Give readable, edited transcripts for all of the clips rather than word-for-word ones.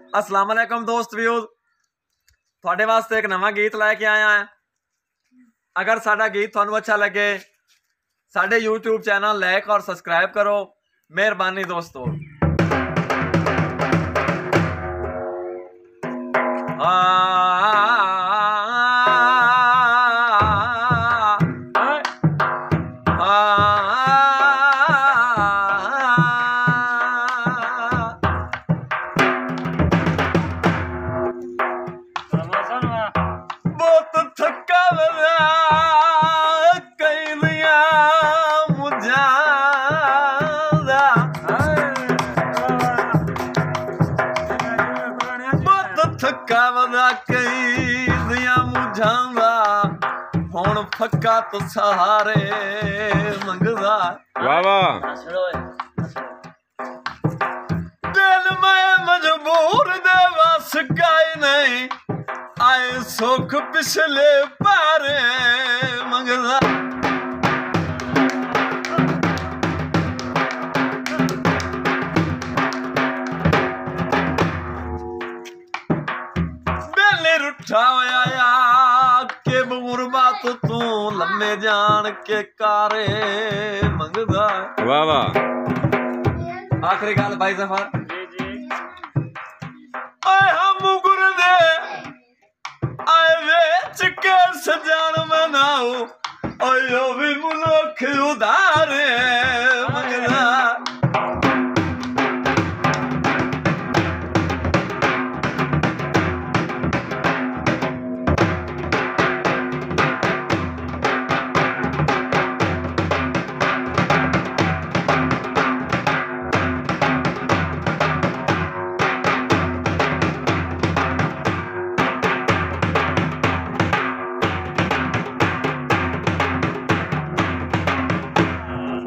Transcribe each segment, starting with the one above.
अस्सलाम वालेकुम दोस्त व्यूज, थोड़े वास्ते एक नवा गीत लैके आया है। अगर साडा गीत थानू अच्छा लगे साडे यूट्यूब चैनल लाइक और सब्सक्राइब करो। मेहरबानी दोस्तों। हुण फक्का तो सहारे मंगदा। वाह वाह। दिल में मजबूर दे बस गाय नहीं आए सुख पिछले पारे मंगदा। बेले रुठा होया के बुरबा तो तू लम्मे जान के कारे मंगदा। वाह वाह। आखिरी गल भाई जफर आए हम गुरदे आए वेच के सजान मनाओ ओयो भी मुलख उधारे मंगदा।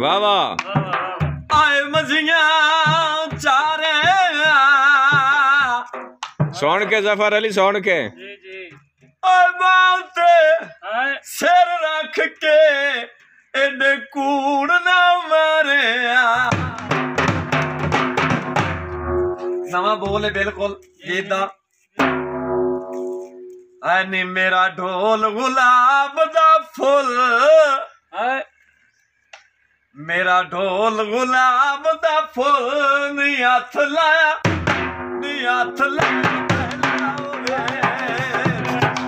वाह वाह। आए मजियां चारे सुन के जफर अली सुन के बाते सिर रख के एडे कूड़ ना मारे। नवा बोल है बिल्कुल गीत दा। नी मेरा ढोल गुलाब दा फुल मेरा ढोल गुलाब दा फुल नी हथ लाया नी हथ लाया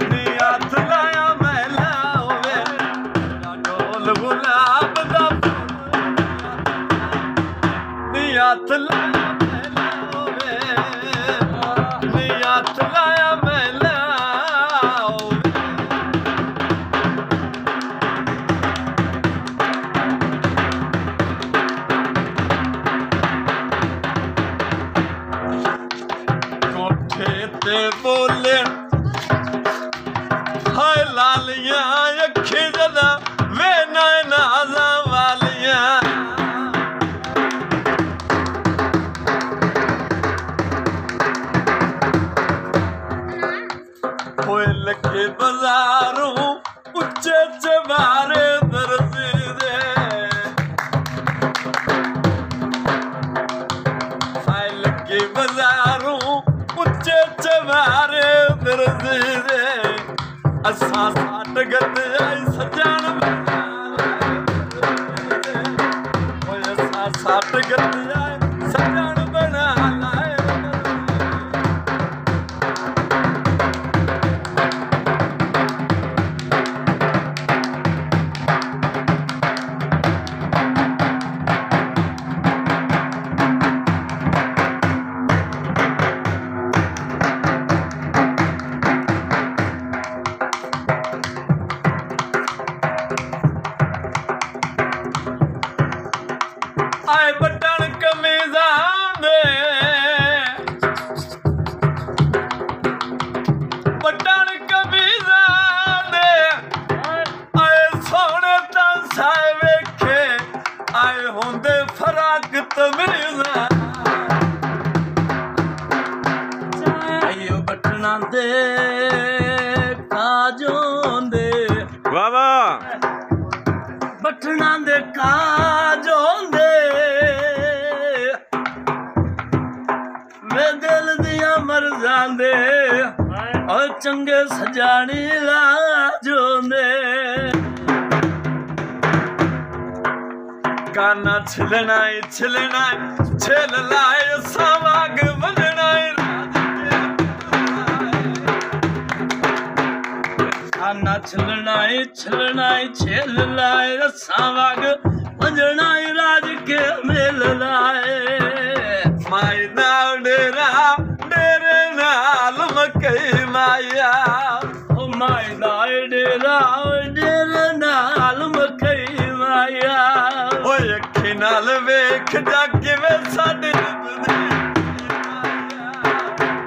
नी हथ लाया मैला होवे। मेरा ढोल गुलाब दा फुल नी हथ लाया मैला होवे नी हथ लाया मैला। बोले हाय लालिया अखी जदा वे नाजा वालिया होए लगे बाजारों उच्चे चबारे दर्जी दे। हाय लगे बाजारों उच्चे चबारे दर्जी दे। असा साठ गत आई सजान असा साठ गत आई सजान बना लाए। आए बटन कमीजा दे बटन कमीजा दे आए सोने तांसाए वेखे आए होंदे फराक तमीजा। आयो बटना दे काजों दे। वाह वाह। बटना दे काजों दे वे दिल दियां मर्जां दे और चंगे सजानी लाजोंदे गाना छिलना छिल लाए सवाग बजना गाना छिलना छेल लाए सावग बजना राज के मेल लाए माई नाल डेरे नाल मकई माया ओ माई नाल डेरे नाल मकई माया ओ अखी नाल वेख जा किवें साडे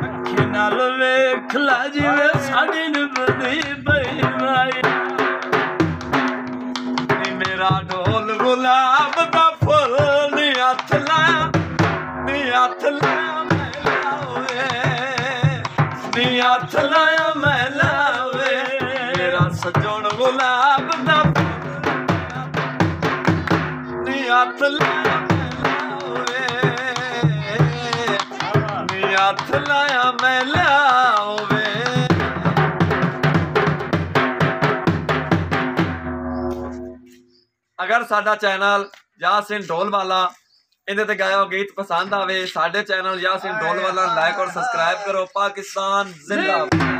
अखी नाल वेख ला जिवें साडी निभदी पई माया मेरा ढोल गुलाब दा फुल नी हथ लाया नी हथ लाया मैं लावे नी हथ लाया मैं लावे मेरा सजन गुलाब दा नी हथ लाया मैं लावे नी हथ लाया मैं लावे अगर साडा चैनल यासिन ढोलवाला इहदे ते गाया गीत पसंद आवे साडे चैनल यासिन ढोलवाला लाइक और सब्सक्राइब करो। पाकिस्तान जिंदाबाद।